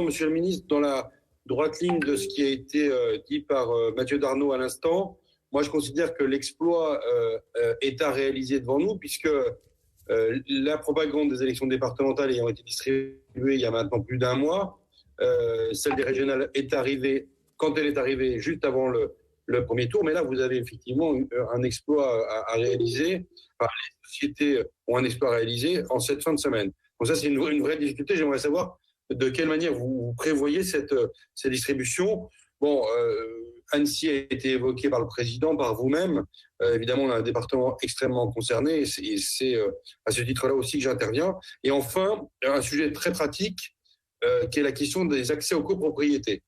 Monsieur le ministre, dans la droite ligne de ce qui a été dit par Mathieu Darnaud à l'instant, moi je considère que l'exploit est à réaliser devant nous, puisque la propagande des élections départementales ayant été distribuée il y a maintenant plus d'un mois, celle des régionales est arrivée, quand elle est arrivée, juste avant le premier tour. Mais là, vous avez effectivement un exploit à réaliser. Enfin, les sociétés ont un exploit à réaliser en cette fin de semaine. Donc ça, c'est une vraie difficulté. J'aimerais savoir de quelle manière vous prévoyez cette distribution. Bon, Annecy a été évoqué par le président, par vous-même. Évidemment, on a un département extrêmement concerné et c'est à ce titre-là aussi que j'interviens. Et enfin, un sujet très pratique qui est la question des accès aux copropriétés.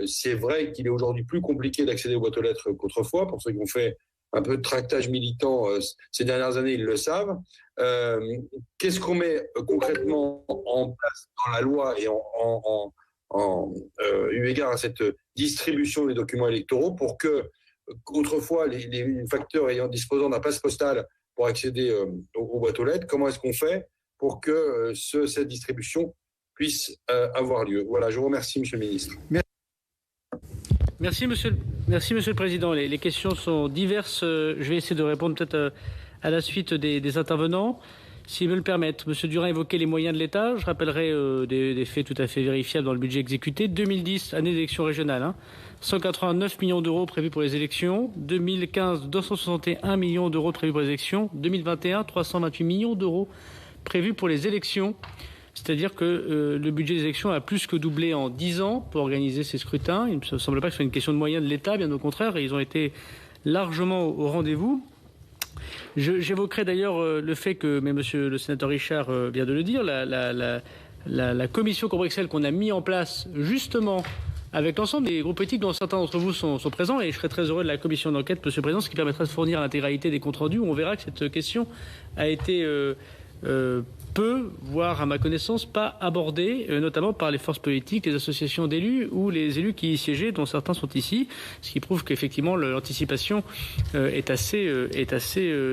C'est vrai qu'il est aujourd'hui plus compliqué d'accéder aux boîtes aux lettres qu'autrefois. Pour ceux qui ont fait un peu de tractage militant ces dernières années, ils le savent. Qu'est-ce qu'on met concrètement en place dans la loi et eu égard à cette distribution des documents électoraux pour que, autrefois, les facteurs disposant d'un passe postal pour accéder aux boîtes aux lettres, comment est-ce qu'on fait pour que cette distribution puisse avoir lieu? Voilà, je vous remercie, Monsieur le Ministre. Merci, Monsieur le Président. Les questions sont diverses. Je vais essayer de répondre peut-être à la suite des intervenants. S'ils me le permettent, M. Durin évoquait les moyens de l'État. Je rappellerai des faits tout à fait vérifiables dans le budget exécuté. 2010, année d'élection régionale, 189 millions d'euros prévus pour les élections. 2015, 261 millions d'euros prévus pour les élections. 2021, 328 millions d'euros prévus pour les élections. C'est-à-dire que le budget des élections a plus que doublé en 10 ans pour organiser ces scrutins. Il ne me semble pas que ce soit une question de moyens de l'État, bien au contraire, et ils ont été largement au rendez-vous. J'évoquerai d'ailleurs le fait que, mais monsieur le sénateur Richard vient de le dire, la commission Combrexel qu'on a mis en place justement avec l'ensemble des groupes politiques dont certains d'entre vous sont présents, et je serai très heureux de la commission d'enquête, monsieur le Président, ce qui permettra de fournir l'intégralité des comptes rendus, où on verra que cette question a été peu, voire à ma connaissance, pas abordée, notamment par les forces politiques, les associations d'élus ou les élus qui y siégeaient, dont certains sont ici, ce qui prouve qu'effectivement l'anticipation est assez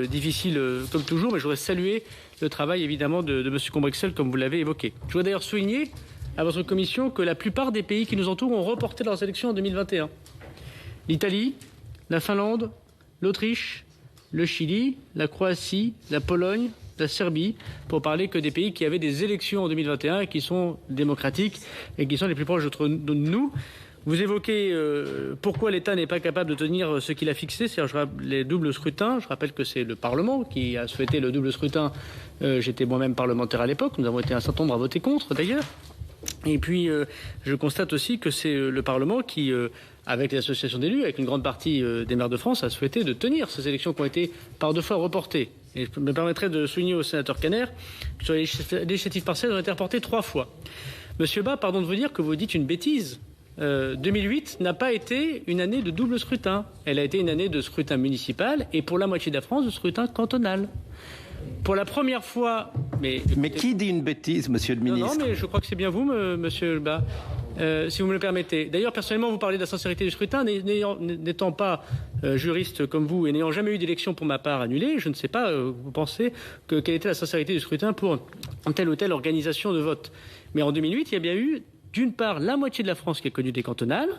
difficile comme toujours, mais je voudrais saluer le travail évidemment de M. Combrexel, comme vous l'avez évoqué. Je voudrais d'ailleurs souligner à votre commission que la plupart des pays qui nous entourent ont reporté leurs élections en 2021. L'Italie, la Finlande, l'Autriche, le Chili, la Croatie, la Pologne, la Serbie, pour parler que des pays qui avaient des élections en 2021 et qui sont démocratiques et qui sont les plus proches de nous. Vous évoquez pourquoi l'État n'est pas capable de tenir ce qu'il a fixé, c'est-à-dire les doubles scrutins. Je rappelle que c'est le Parlement qui a souhaité le double scrutin. J'étais moi-même parlementaire à l'époque. Nous avons été un certain nombre à voter contre, d'ailleurs. Et puis, je constate aussi que c'est le Parlement qui, avec les associations d'élus, avec une grande partie des maires de France, a souhaité de tenir ces élections qui ont été par 2 fois reportées. Et je me permettrai de souligner au sénateur Caner que sur les législatives partielles, ont été reportées 3 fois. Monsieur Bas, pardon de vous dire que vous dites une bêtise. 2008 n'a pas été une année de double scrutin. Elle a été une année de scrutin municipal et pour la moitié de la France, de scrutin cantonal. Pour la première fois... Mais qui dit une bêtise, monsieur le ministre? Non, mais je crois que c'est bien vous, monsieur Bas, si vous me le permettez. D'ailleurs, personnellement, vous parlez de la sincérité du scrutin. N'étant pas juriste comme vous et n'ayant jamais eu d'élection pour ma part annulée, je ne sais pas, vous pensez, quelle était la sincérité du scrutin pour telle ou telle organisation de vote. Mais en 2008, il y a bien eu, d'une part, la moitié de la France qui a connu des cantonales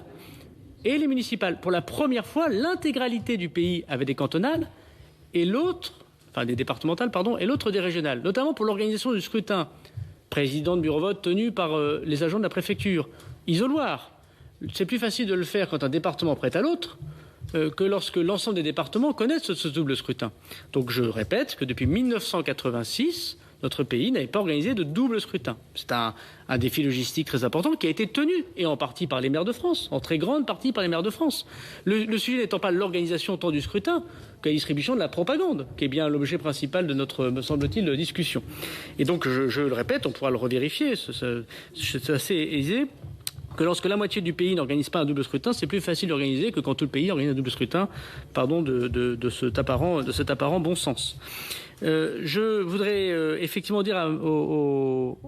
et les municipales. Pour la première fois, l'intégralité du pays avait des cantonales et l'autre... enfin des départementales, pardon, et l'autre des régionales, notamment pour l'organisation du scrutin. Président de bureau vote tenu par les agents de la préfecture. Isoloir. C'est plus facile de le faire quand un département prête à l'autre que lorsque l'ensemble des départements connaissent ce double scrutin. Donc je répète que depuis 1986, notre pays n'avait pas organisé de double scrutin. C'est un défi logistique très important qui a été tenu, et en partie par les maires de France, en très grande partie par les maires de France. Le sujet n'étant pas l'organisation tant du scrutin que la distribution de la propagande, qui est bien l'objet principal de notre, me semble-t-il, discussion. Et donc, je le répète, on pourra le revérifier, c'est assez aisé, que lorsque la moitié du pays n'organise pas un double scrutin, c'est plus facile d'organiser que quand tout le pays organise un double scrutin, pardon, de cet apparent bon sens. Je voudrais effectivement dire au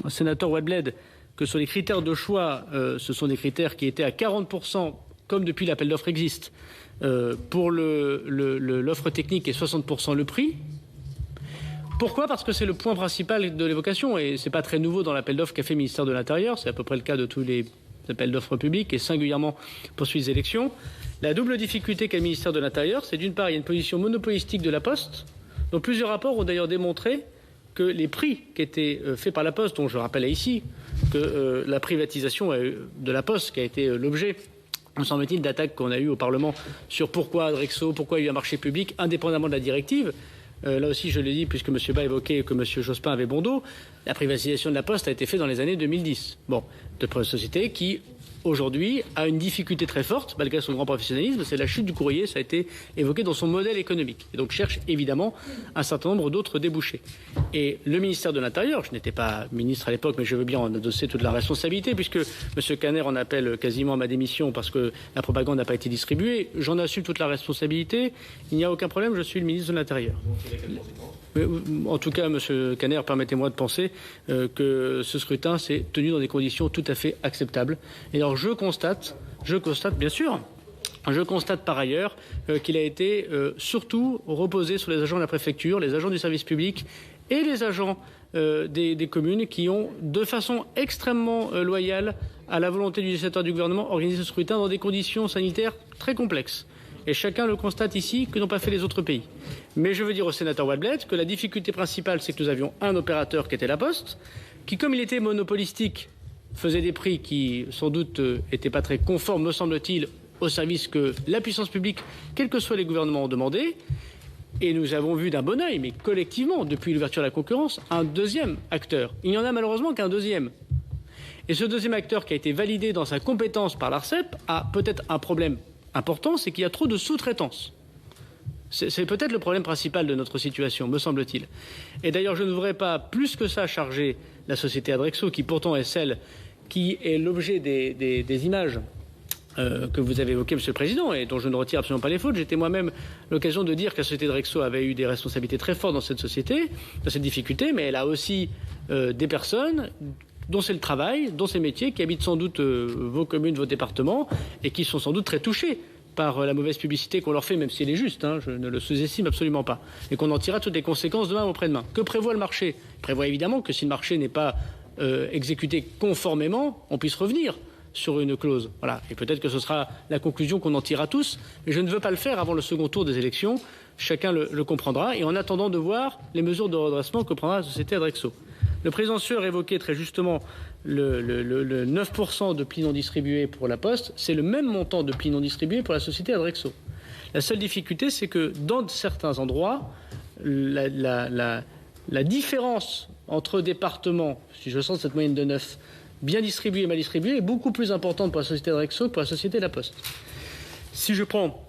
sénateur Wadeled que sur les critères de choix, ce sont des critères qui étaient à 40%, comme depuis l'appel d'offres existe, pour l'offre technique et 60% le prix. Pourquoi ? Parce que c'est le point principal de l'évocation, et c'est pas très nouveau dans l'appel d'offres qu'a fait le ministère de l'Intérieur, c'est à peu près le cas de tous les appels d'offres publics, et singulièrement pour les élections. La double difficulté qu'a le ministère de l'Intérieur, c'est d'une part, il y a une position monopolistique de la Poste, dont plusieurs rapports ont d'ailleurs démontré que les prix qui étaient faits par la Poste, dont je rappelle ici que la privatisation de la Poste, qui a été l'objet, me semble-t-il, d'attaques qu'on a eues au Parlement sur pourquoi Adrexo, pourquoi il y a eu un marché public, indépendamment de la directive. Là aussi, je le dis, puisque M. Bas évoquait que M. Jospin avait bon dos, la privatisation de la Poste a été faite dans les années 2010. Bon, de société qui, aujourd'hui, a une difficulté très forte, malgré son grand professionnalisme, c'est la chute du courrier, ça a été évoqué dans son modèle économique. Et donc cherche évidemment un certain nombre d'autres débouchés. Et le ministère de l'Intérieur, je n'étais pas ministre à l'époque, mais je veux bien en endosser toute la responsabilité, puisque M. Caner en appelle quasiment à ma démission parce que la propagande n'a pas été distribuée. J'en assume toute la responsabilité, il n'y a aucun problème, je suis le ministre de l'Intérieur. En tout cas, M. Caner, permettez-moi de penser que ce scrutin s'est tenu dans des conditions tout à fait acceptables. Et alors, je constate bien sûr, je constate par ailleurs qu'il a été surtout reposé sur les agents de la préfecture, les agents du service public et les agents des communes qui ont, de façon extrêmement loyale à la volonté du législateur du gouvernement, organisé ce scrutin dans des conditions sanitaires très complexes. Et chacun le constate ici, que n'ont pas fait les autres pays. Mais je veux dire au sénateur Walbled que la difficulté principale, c'est que nous avions un opérateur qui était la Poste, qui, comme il était monopolistique, faisait des prix qui, sans doute, n'étaient pas très conformes, me semble-t-il, au service que la puissance publique, quels que soient les gouvernements, ont demandé. Et nous avons vu d'un bon œil, mais collectivement, depuis l'ouverture de la concurrence, un deuxième acteur. Il n'y en a malheureusement qu'un deuxième. Et ce deuxième acteur qui a été validé dans sa compétence par l'ARCEP a peut-être un problème important, c'est qu'il y a trop de sous-traitance. C'est peut-être le problème principal de notre situation, me semble-t-il. Et d'ailleurs, je ne voudrais pas plus que ça charger la société Adrexo, qui pourtant est celle qui est l'objet des images que vous avez évoquées, Monsieur le Président, et dont je ne retire absolument pas les fautes. J'étais moi-même l'occasion de dire que la société Adrexo avait eu des responsabilités très fortes dans cette société, dans cette difficulté, mais elle a aussi des personnes dont c'est le travail, dont c'est le métier, qui habitent sans doute vos communes, vos départements, et qui sont sans doute très touchés par la mauvaise publicité qu'on leur fait, même si elle est juste, hein, je ne le sous-estime absolument pas, et qu'on en tirera toutes les conséquences demain ou après-demain. Que prévoit le marché ? Il prévoit évidemment que si le marché n'est pas exécuté conformément, on puisse revenir sur une clause. Voilà. Et peut-être que ce sera la conclusion qu'on en tirera tous, mais je ne veux pas le faire avant le second tour des élections. Chacun le comprendra, et en attendant de voir les mesures de redressement que prendra la société Adrexo. Le président Sueur évoquait très justement le 9% de plis non distribués pour la Poste. C'est le même montant de plis non distribués pour la société Adrexo. La seule difficulté, c'est que dans certains endroits, la différence entre départements, si je sens cette moyenne de 9, bien distribuée et mal distribuée, est beaucoup plus importante pour la société Adrexo que pour la société La Poste. Si je prends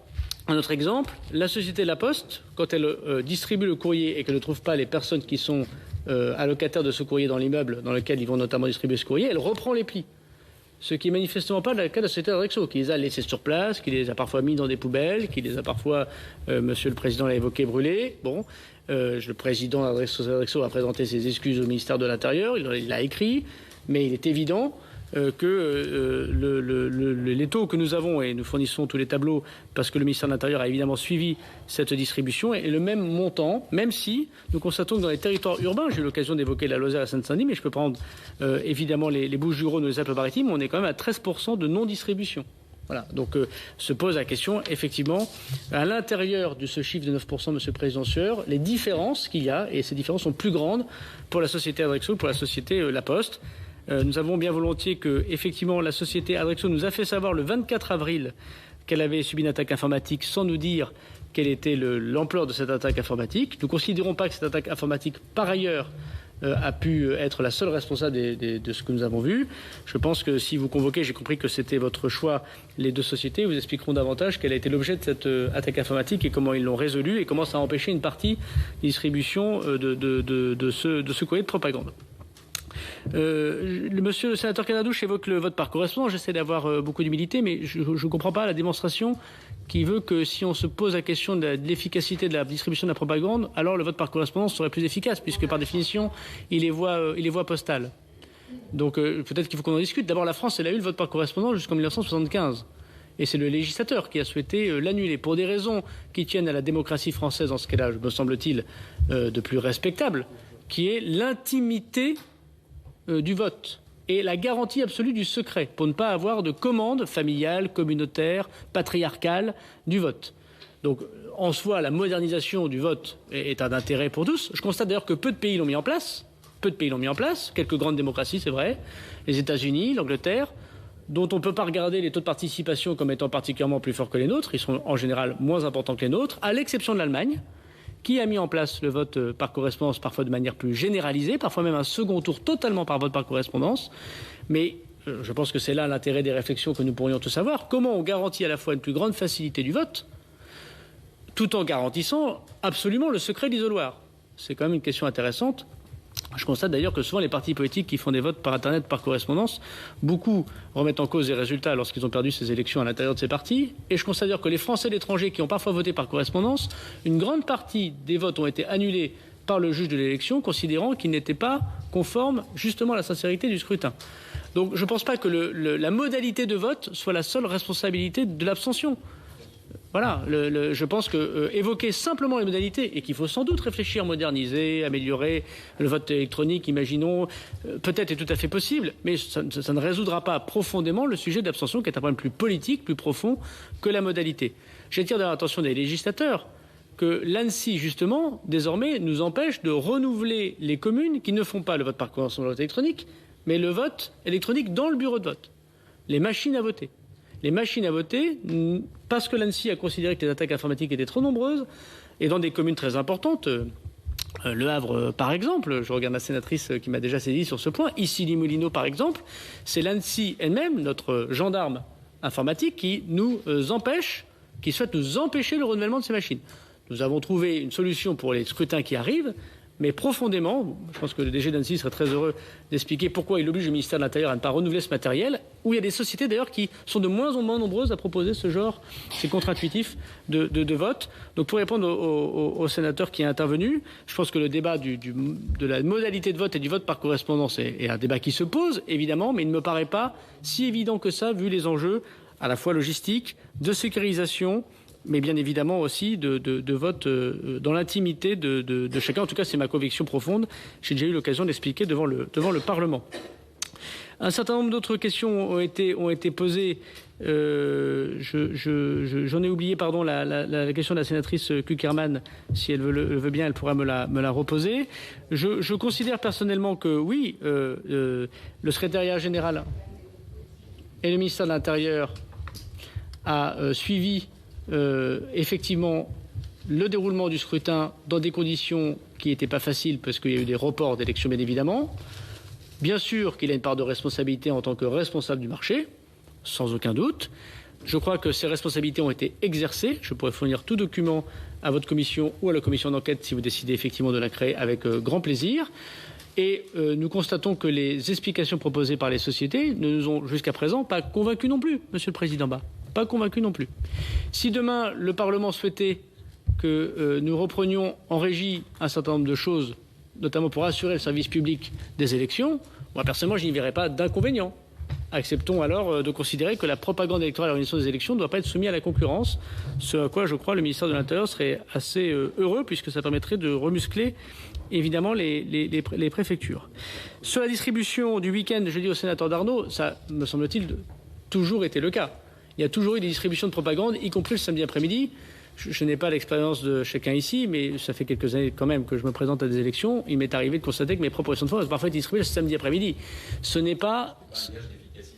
un autre exemple, la société La Poste, quand elle distribue le courrier et qu'elle ne trouve pas les personnes qui sont allocataires de ce courrier dans l'immeuble dans lequel ils vont notamment distribuer ce courrier, elle reprend les plis. Ce qui est manifestement pas le cas de la société Adrexo, qui les a laissés sur place, qui les a parfois mis dans des poubelles, qui les a parfois, Monsieur le Président l'a évoqué, brûlés. Bon, le président Adrexo a présenté ses excuses au ministère de l'Intérieur, il l'a écrit, mais il est évident que les taux que nous avons, et nous fournissons tous les tableaux parce que le ministère de l'Intérieur a évidemment suivi cette distribution, est le même montant, même si nous constatons que dans les territoires urbains, j'ai eu l'occasion d'évoquer la Lozère et la Seine-Saint-Denis, mais je peux prendre évidemment les Bouches-du-Rhône ou les Alpes-Maritimes, on est quand même à 13% de non-distribution. Voilà, donc se pose la question, effectivement, à l'intérieur de ce chiffre de 9%, Monsieur le Président Sueur, les différences qu'il y a, et ces différences sont plus grandes pour la société Adrexo que pour la société La Poste. Nous avons bien volontiers que, effectivement, la société Adrexo nous a fait savoir le 24 avril qu'elle avait subi une attaque informatique sans nous dire quelle était l'ampleur de cette attaque informatique. Nous ne considérons pas que cette attaque informatique, par ailleurs, a pu être la seule responsable de ce que nous avons vu. Je pense que si vous convoquez, j'ai compris que c'était votre choix, les deux sociétés vous expliqueront davantage quel a été l'objet de cette attaque informatique et comment ils l'ont résolu et comment ça a empêché une partie de distribution de ce courrier de propagande. Monsieur le sénateur Canadouche évoque le vote par correspondance. J'essaie d'avoir beaucoup d'humilité, mais je ne comprends pas la démonstration qui veut que si on se pose la question de l'efficacité de la distribution de la propagande, alors le vote par correspondance serait plus efficace, puisque par définition, il est voie postale. Donc peut-être qu'il faut qu'on en discute. D'abord, la France, elle a eu le vote par correspondance jusqu'en 1975. Et c'est le législateur qui a souhaité l'annuler pour des raisons qui tiennent à la démocratie française dans ce cas-là, me semble-t-il, de plus respectable, qui est l'intimité du vote et la garantie absolue du secret pour ne pas avoir de commande familiale, communautaire, patriarcale du vote. Donc, en soi, la modernisation du vote est un intérêt pour tous. Je constate d'ailleurs que peu de pays l'ont mis en place. Quelques grandes démocraties, c'est vrai. Les États-Unis, l'Angleterre, dont on ne peut pas regarder les taux de participation comme étant particulièrement plus forts que les nôtres. Ils sont en général moins importants que les nôtres, à l'exception de l'Allemagne, qui a mis en place le vote par correspondance, parfois de manière plus généralisée, parfois même un second tour totalement par vote par correspondance. Mais je pense que c'est là l'intérêt des réflexions que nous pourrions tous avoir. Comment on garantit à la fois une plus grande facilité du vote, tout en garantissant absolument le secret de l'isoloir? C'est quand même une question intéressante. Je constate d'ailleurs que souvent les partis politiques qui font des votes par Internet, par correspondance, beaucoup remettent en cause les résultats lorsqu'ils ont perdu ces élections à l'intérieur de ces partis. Et je constate d'ailleurs que les Français de l'étranger qui ont parfois voté par correspondance, une grande partie des votes ont été annulés par le juge de l'élection, considérant qu'ils n'étaient pas conformes justement à la sincérité du scrutin. Donc je ne pense pas que la modalité de vote soit la seule responsabilité de l'abstention. Voilà, je pense que évoquer simplement les modalités, et qu'il faut sans doute réfléchir, moderniser, améliorer le vote électronique, imaginons, peut-être est tout à fait possible, mais ça ne résoudra pas profondément le sujet de l'abstention, qui est un problème plus politique, plus profond que la modalité. J'attire d'ailleurs l'attention des législateurs que l'ANSSI, justement, désormais, nous empêche de renouveler les communes qui ne font pas le vote par correspondance, le vote électronique, mais le vote électronique dans le bureau de vote, les machines à voter. Les machines à voter, parce que l'ANSSI a considéré que les attaques informatiques étaient trop nombreuses, et dans des communes très importantes, Le Havre par exemple, je regarde la sénatrice qui m'a déjà saisi sur ce point, ici Limoilino par exemple, c'est l'ANSSI elle-même, notre gendarme informatique, qui nous empêche, qui souhaite nous empêcher le renouvellement de ces machines. Nous avons trouvé une solution pour les scrutins qui arrivent, mais profondément, je pense que le DG d'ANSSI serait très heureux d'expliquer pourquoi il oblige le ministère de l'Intérieur à ne pas renouveler ce matériel, où il y a des sociétés d'ailleurs qui sont de moins en moins nombreuses à proposer ce genre, c'est contre-intuitif, de vote. Donc pour répondre au sénateur qui est intervenu, je pense que le débat de la modalité de vote et du vote par correspondance est un débat qui se pose, évidemment, mais il ne me paraît pas si évident que ça, vu les enjeux à la fois logistiques, de sécurisation, mais bien évidemment aussi de vote dans l'intimité de chacun. En tout cas, c'est ma conviction profonde. J'ai déjà eu l'occasion d'expliquer devant le Parlement. Un certain nombre d'autres questions ont été posées. J'en ai oublié, pardon, la question de la sénatrice Kuckerman. Si elle veut bien, elle pourra me la reposer. Je considère personnellement que oui, le secrétariat général et le ministère de l'Intérieur a suivi effectivement le déroulement du scrutin dans des conditions qui n'étaient pas faciles parce qu'il y a eu des reports d'élections bien évidemment. Bien sûr qu'il a une part de responsabilité en tant que responsable du marché, sans aucun doute. Je crois que ces responsabilités ont été exercées. Je pourrais fournir tout document à votre commission ou à la commission d'enquête si vous décidez effectivement de la créer avec grand plaisir. Et nous constatons que les explications proposées par les sociétés ne nous ont jusqu'à présent pas convaincus non plus, Monsieur le Président Bas. Pas convaincu non plus. Si demain le Parlement souhaitait que nous reprenions en régie un certain nombre de choses, notamment pour assurer le service public des élections, moi personnellement je n'y verrais pas d'inconvénient. Acceptons alors de considérer que la propagande électorale à l'organisation des élections ne doit pas être soumise à la concurrence, ce à quoi je crois le ministère de l'Intérieur serait assez heureux puisque ça permettrait de remuscler évidemment les préfectures. Sur la distribution du week-end, je dis au sénateur Darnaud, ça me semble-t-il toujours été le cas. Il y a toujours eu des distributions de propagande, y compris le samedi après-midi. Je n'ai pas l'expérience de chacun ici, mais ça fait quelques années quand même que je me présente à des élections. Il m'est arrivé de constater que mes propositions de foi ont parfois été distribuées le samedi après-midi. Ce n'est pas...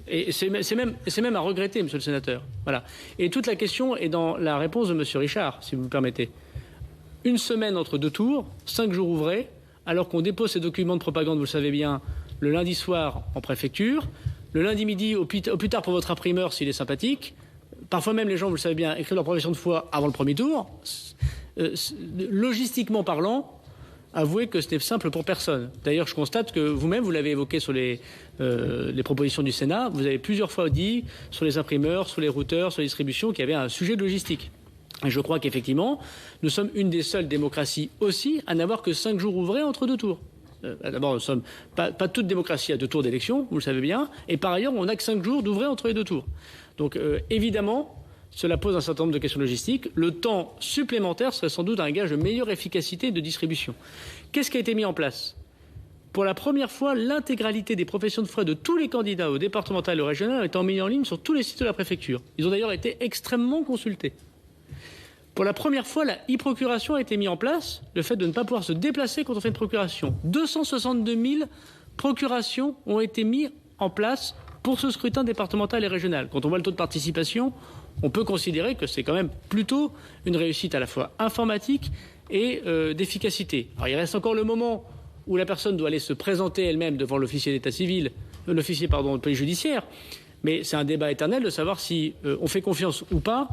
Et c'est même à regretter, monsieur le sénateur. Voilà. Et toute la question est dans la réponse de monsieur Richard, si vous me permettez. Une semaine entre deux tours, 5 jours ouvrés, alors qu'on dépose ces documents de propagande, vous le savez bien, le lundi soir en préfecture, le lundi midi, au plus tard pour votre imprimeur s'il est sympathique. Parfois même, les gens, vous le savez bien, écrivent leur profession de foi avant le premier tour. Logistiquement parlant, avouez que c'était simple pour personne. D'ailleurs, je constate que vous-même, vous l'avez évoqué sur les propositions du Sénat, vous avez plusieurs fois dit sur les imprimeurs, sur les routeurs, sur les distributions, qu'il y avait un sujet de logistique. Et je crois qu'effectivement, nous sommes une des seules démocraties aussi à n'avoir que 5 jours ouvrés entre deux tours. D'abord, nous ne sommes pas toute démocratie à 2 tours d'élection, vous le savez bien. Et par ailleurs, on n'a que 5 jours d'ouvrir entre les 2 tours. Donc évidemment, cela pose un certain nombre de questions logistiques. Le temps supplémentaire serait sans doute un gage de meilleure efficacité de distribution. Qu'est-ce qui a été mis en place ? Pour la première fois, l'intégralité des professions de foi de tous les candidats au départemental et au régional est mis en ligne sur tous les sites de la préfecture. Ils ont d'ailleurs été extrêmement consultés. Pour la première fois, la e-procuration a été mise en place, le fait de ne pas pouvoir se déplacer quand on fait une procuration. 262 000 procurations ont été mises en place pour ce scrutin départemental et régional. Quand on voit le taux de participation, on peut considérer que c'est quand même plutôt une réussite à la fois informatique et d'efficacité. Alors il reste encore le moment où la personne doit aller se présenter elle-même devant l'officier d'état civil, de police judiciaire, mais c'est un débat éternel de savoir si on fait confiance ou pas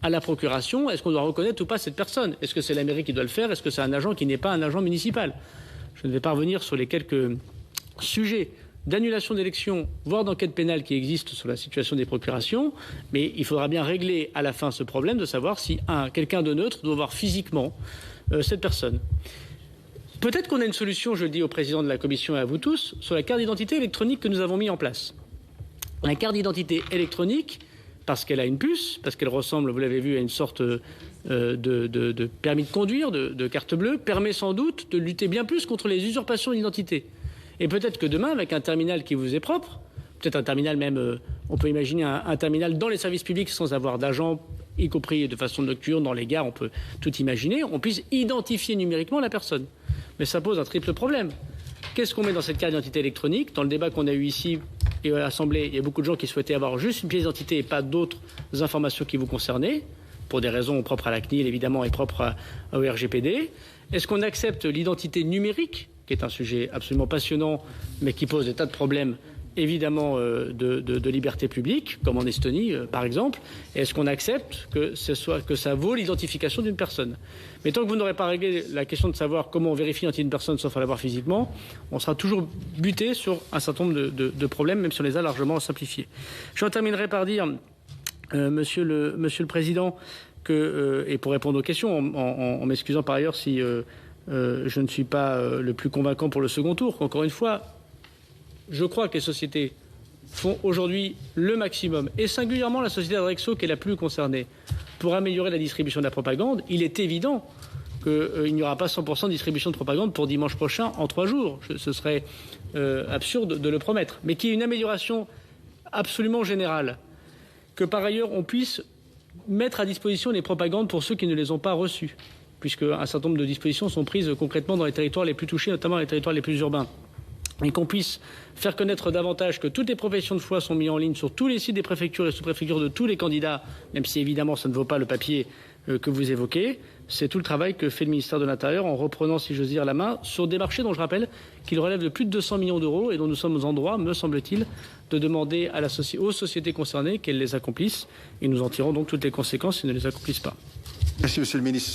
à la procuration. Est-ce qu'on doit reconnaître ou pas cette personne? Est-ce que c'est la mairie qui doit le faire? Est-ce que c'est un agent qui n'est pas un agent municipal? Je ne vais pas revenir sur les quelques sujets d'annulation d'élections, voire d'enquête pénale qui existent sur la situation des procurations, mais il faudra bien régler à la fin ce problème de savoir si quelqu'un de neutre doit voir physiquement cette personne. Peut-être qu'on a une solution, je le dis au président de la commission et à vous tous, sur la carte d'identité électronique que nous avons mis en place. La carte d'identité électronique, parce qu'elle a une puce, parce qu'elle ressemble, vous l'avez vu, à une sorte de permis de conduire, de carte bleue, permet sans doute de lutter bien plus contre les usurpations d'identité. Et peut-être que demain, avec un terminal qui vous est propre, peut-être un terminal même, on peut imaginer un terminal dans les services publics sans avoir d'agent, y compris de façon nocturne, dans les gares, on peut tout imaginer, on puisse identifier numériquement la personne. Mais ça pose un triple problème. Qu'est-ce qu'on met dans cette carte d'identité électronique? Dans le débat qu'on a eu ici et à l'Assemblée, il y a beaucoup de gens qui souhaitaient avoir juste une pièce d'identité et pas d'autres informations qui vous concernaient, pour des raisons propres à la CNIL, évidemment, et propres au RGPD. Est-ce qu'on accepte l'identité numérique, qui est un sujet absolument passionnant, mais qui pose des tas de problèmes, évidemment, de liberté publique, comme en Estonie, par exemple? Est-ce qu'on accepte que ça vaut l'identification d'une personne? Mais tant que vous n'aurez pas réglé la question de savoir comment on vérifie l'identité d'une personne sauf à la voir physiquement, on sera toujours buté sur un certain nombre de problèmes, même si on les a largement simplifiés. Je terminerai par dire, Monsieur le Président, et pour répondre aux questions, en m'excusant par ailleurs si je ne suis pas le plus convaincant pour le second tour, qu'encore une fois, je crois que les sociétés font aujourd'hui le maximum, et singulièrement la société Adrexo qui est la plus concernée, pour améliorer la distribution de la propagande. Il est évident qu'il n'y aura pas 100% de distribution de propagande pour dimanche prochain en 3 jours. Ce serait absurde de le promettre. Mais qu'il y ait une amélioration absolument générale, que par ailleurs on puisse mettre à disposition les propagandes pour ceux qui ne les ont pas reçues, puisque un certain nombre de dispositions sont prises concrètement dans les territoires les plus touchés, notamment les territoires les plus urbains. Et qu'on puisse faire connaître davantage que toutes les professions de foi sont mises en ligne sur tous les sites des préfectures et sous-préfectures de tous les candidats, même si évidemment ça ne vaut pas le papier que vous évoquez. C'est tout le travail que fait le ministère de l'Intérieur en reprenant, si j'ose dire, la main sur des marchés dont je rappelle qu'ils relèvent de plus de 200 millions d'euros et dont nous sommes en droit, me semble-t-il, de demander aux sociétés concernées qu'elles les accomplissent. Et nous en tirons donc toutes les conséquences si elles ne les accomplissent pas. Merci, Monsieur le Ministre.